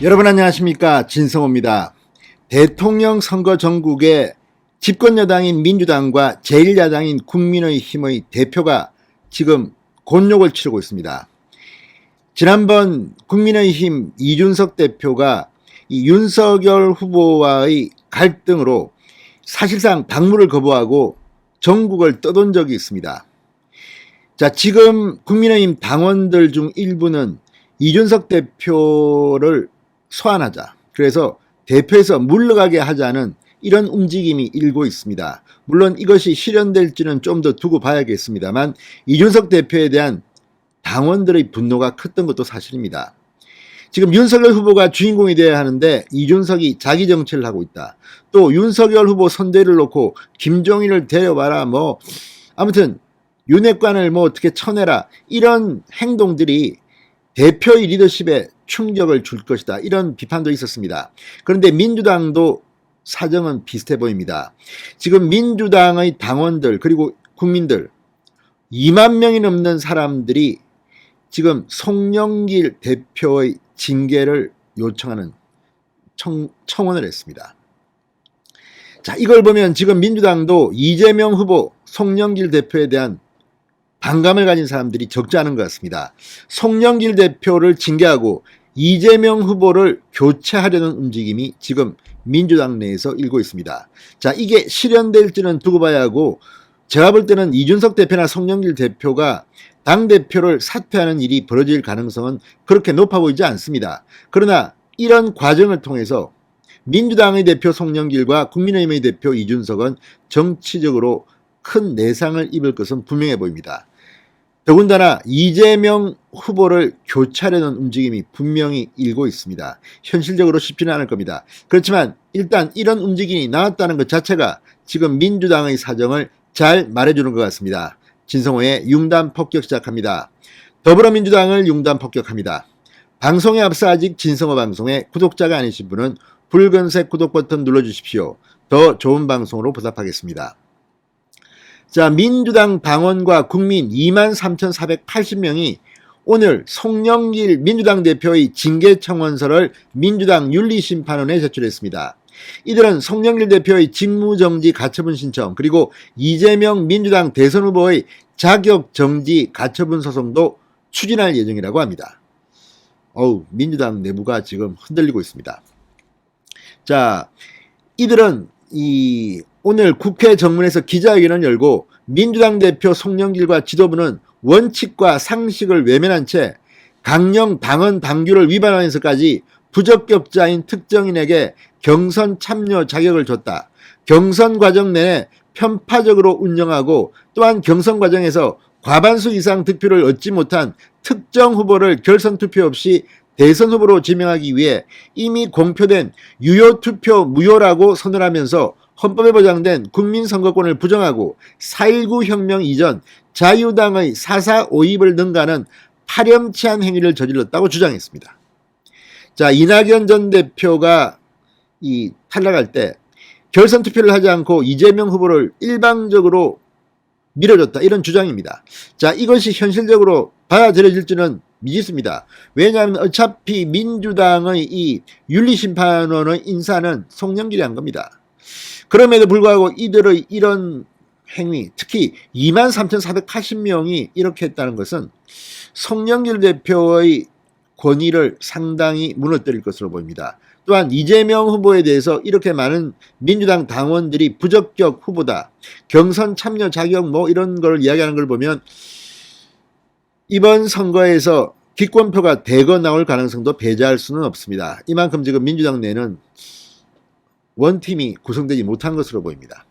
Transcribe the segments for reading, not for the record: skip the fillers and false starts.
여러분 안녕하십니까, 진성호입니다. 대통령 선거 전국에 집권여당인 민주당과 제1야당인 국민의힘의 대표가 지금 곤욕을 치르고 있습니다. 지난번 국민의힘 이준석 대표가 이 윤석열 후보와의 갈등으로 사실상 당무를 거부하고 전국을 떠돈 적이 있습니다. 자, 지금 국민의힘 당원들 중 일부는 이준석 대표를 소환하자, 그래서 대표에서 물러가게 하자는 이런 움직임이 일고 있습니다. 물론 이것이 실현될지는 좀 더 두고 봐야겠습니다만 이준석 대표에 대한 당원들의 분노가 컸던 것도 사실입니다. 지금 윤석열 후보가 주인공이 되어야 하는데 이준석이 자기 정치를 하고 있다. 또 윤석열 후보 선대를 놓고 김종인을 데려와라, 아무튼 윤핵관을 어떻게 쳐내라, 이런 행동들이 대표의 리더십에 충격을 줄 것이다, 이런 비판도 있었습니다. 그런데 민주당도 사정은 비슷해 보입니다. 지금 민주당의 당원들 그리고 국민들 2만 명이 넘는 사람들이 지금 송영길 대표의 징계를 요청하는 청원을 했습니다. 자, 이걸 보면 지금 민주당도 이재명 후보, 송영길 대표에 대한 반감을 가진 사람들이 적지 않은 것 같습니다. 송영길 대표를 징계하고 이재명 후보를 교체하려는 움직임이 지금 민주당 내에서 일고 있습니다. 자, 이게 실현될지는 두고 봐야 하고, 제가 볼 때는 이준석 대표나 송영길 대표가 당대표를 사퇴하는 일이 벌어질 가능성은 그렇게 높아 보이지 않습니다. 그러나 이런 과정을 통해서 민주당의 대표 송영길과 국민의힘의 대표 이준석은 정치적으로 큰 내상을 입을 것은 분명해 보입니다. 더군다나 이재명 후보를 교체하려는 움직임이 분명히 일고 있습니다. 현실적으로 쉽지는 않을 겁니다. 그렇지만 일단 이런 움직임이 나왔다는 것 자체가 지금 민주당의 사정을 잘 말해주는 것 같습니다. 진성호의 융단 폭격 시작합니다. 더불어민주당을 융단 폭격합니다. 방송에 앞서 아직 진성호 방송에 구독자가 아니신 분은 붉은색 구독 버튼 눌러주십시오. 더 좋은 방송으로 보답하겠습니다. 자, 민주당 당원과 국민 23,480명이 오늘 송영길 민주당 대표의 징계 청원서를 민주당 윤리심판원에 제출했습니다. 이들은 송영길 대표의 직무정지 가처분 신청, 그리고 이재명 민주당 대선 후보의 자격정지 가처분 소송도 추진할 예정이라고 합니다. 민주당 내부가 지금 흔들리고 있습니다. 자, 이들은 오늘 국회 정문에서 기자회견을 열고 민주당 대표 송영길과 지도부는 원칙과 상식을 외면한 채 강령 당헌 당규를 위반하면서까지 부적격자인 특정인에게 경선 참여 자격을 줬다. 경선 과정 내내 편파적으로 운영하고, 또한 경선 과정에서 과반수 이상 득표를 얻지 못한 특정 후보를 결선 투표 없이 대선 후보로 지명하기 위해 이미 공표된 유효 투표 무효라고 선언하면서 헌법에 보장된 국민선거권을 부정하고 4.19 혁명 이전 자유당의 4.4 오입을 능가하는 파렴치한 행위를 저질렀다고 주장했습니다. 자, 이낙연 전 대표가 탈락할 때 결선 투표를 하지 않고 이재명 후보를 일방적으로 밀어줬다, 이런 주장입니다. 자, 이것이 현실적으로 받아들여질지는 미지수입니다. 왜냐하면 어차피 민주당의 이 윤리심판원의 인사는 송영길이 한 겁니다. 그럼에도 불구하고 이들의 이런 행위, 특히 23,480명이 이렇게 했다는 것은 송영길 대표의 권위를 상당히 무너뜨릴 것으로 보입니다. 또한 이재명 후보에 대해서 이렇게 많은 민주당 당원들이 부적격 후보다, 경선 참여 자격 이런 걸 이야기하는 걸 보면 이번 선거에서 기권표가 대거 나올 가능성도 배제할 수는 없습니다. 이만큼 지금 민주당 내는 원팀이 구성되지 못한 것으로 보입니다.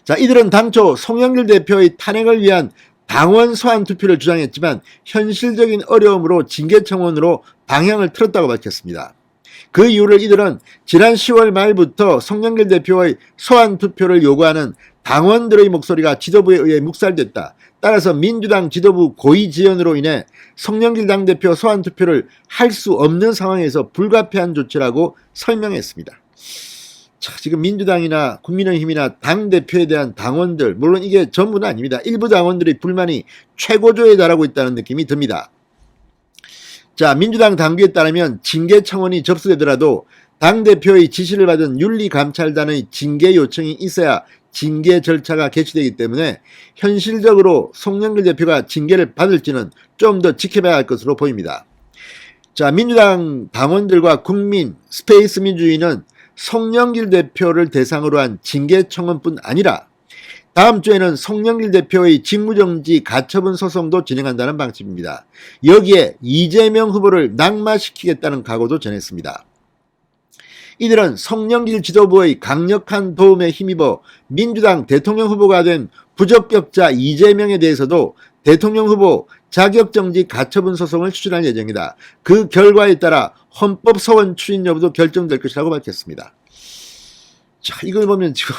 자, 이들은 당초 송영길 대표의 탄핵을 위한 당원 소환 투표를 주장했지만 현실적인 어려움으로 징계 청원으로 방향을 틀었다고 밝혔습니다. 그 이유를 이들은 지난 10월 말부터 송영길 대표의 소환 투표를 요구하는 당원들의 목소리가 지도부에 의해 묵살됐다. 따라서 민주당 지도부 고의 지연으로 인해 송영길 당대표 소환 투표를 할 수 없는 상황에서 불가피한 조치라고 설명했습니다. 자, 지금 민주당이나 국민의힘이나 당대표에 대한 당원들, 물론 이게 전부는 아닙니다. 일부 당원들의 불만이 최고조에 달하고 있다는 느낌이 듭니다. 자, 민주당 당규에 따르면 징계 청원이 접수되더라도 당대표의 지시를 받은 윤리감찰단의 징계 요청이 있어야 징계 절차가 개시되기 때문에 현실적으로 송영길 대표가 징계를 받을지는 좀 더 지켜봐야 할 것으로 보입니다. 자, 민주당 당원들과 국민, 스페이스 민주주의는 송영길 대표를 대상으로 한 징계 청원뿐 아니라 다음 주에는 송영길 대표의 직무정지 가처분 소송도 진행한다는 방침입니다. 여기에 이재명 후보를 낙마시키겠다는 각오도 전했습니다. 이들은 송영길 지도부의 강력한 도움에 힘입어 민주당 대통령 후보가 된 부적격자 이재명에 대해서도 대통령 후보 자격정지 가처분 소송을 추진할 예정이다. 그 결과에 따라 헌법소원 추진 여부도 결정될 것이라고 밝혔습니다. 자, 이걸 보면 지금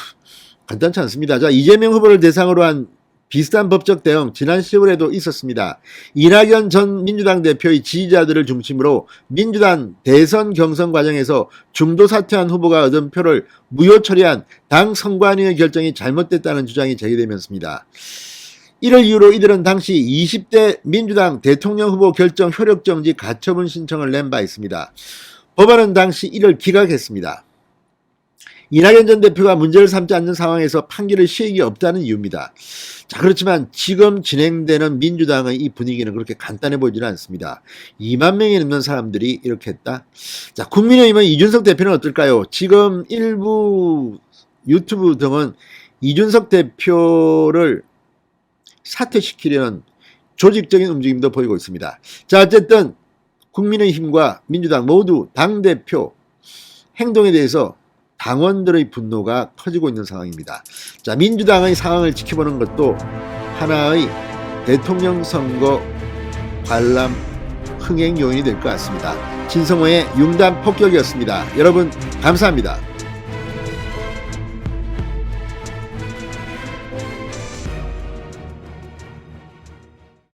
간단치 않습니다. 자, 이재명 후보를 대상으로 한 비슷한 법적 대응 지난 10월에도 있었습니다. 이낙연 전 민주당 대표의 지지자들을 중심으로 민주당 대선 경선 과정에서 중도 사퇴한 후보가 얻은 표를 무효 처리한 당 선관위의 결정이 잘못됐다는 주장이 제기되면서입니다. 이를 이유로 이들은 당시 20대 민주당 대통령 후보 결정 효력정지 가처분 신청을 낸 바 있습니다. 법원은 당시 이를 기각했습니다. 이낙연 전 대표가 문제를 삼지 않는 상황에서 판결을 시행이 없다는 이유입니다. 자, 그렇지만 지금 진행되는 민주당의 이 분위기는 그렇게 간단해 보이지는 않습니다. 2만 명이 넘는 사람들이 이렇게 했다. 자, 국민의힘은 이준석 대표는 어떨까요? 지금 일부 유튜브 등은 이준석 대표를 사퇴시키려는 조직적인 움직임도 보이고 있습니다. 자, 어쨌든 국민의힘과 민주당 모두 당대표 행동에 대해서 당원들의 분노가 커지고 있는 상황입니다. 자, 민주당의 상황을 지켜보는 것도 하나의 대통령 선거 관람 흥행 요인이 될 것 같습니다. 진성호의 융단 폭격이었습니다. 여러분 감사합니다.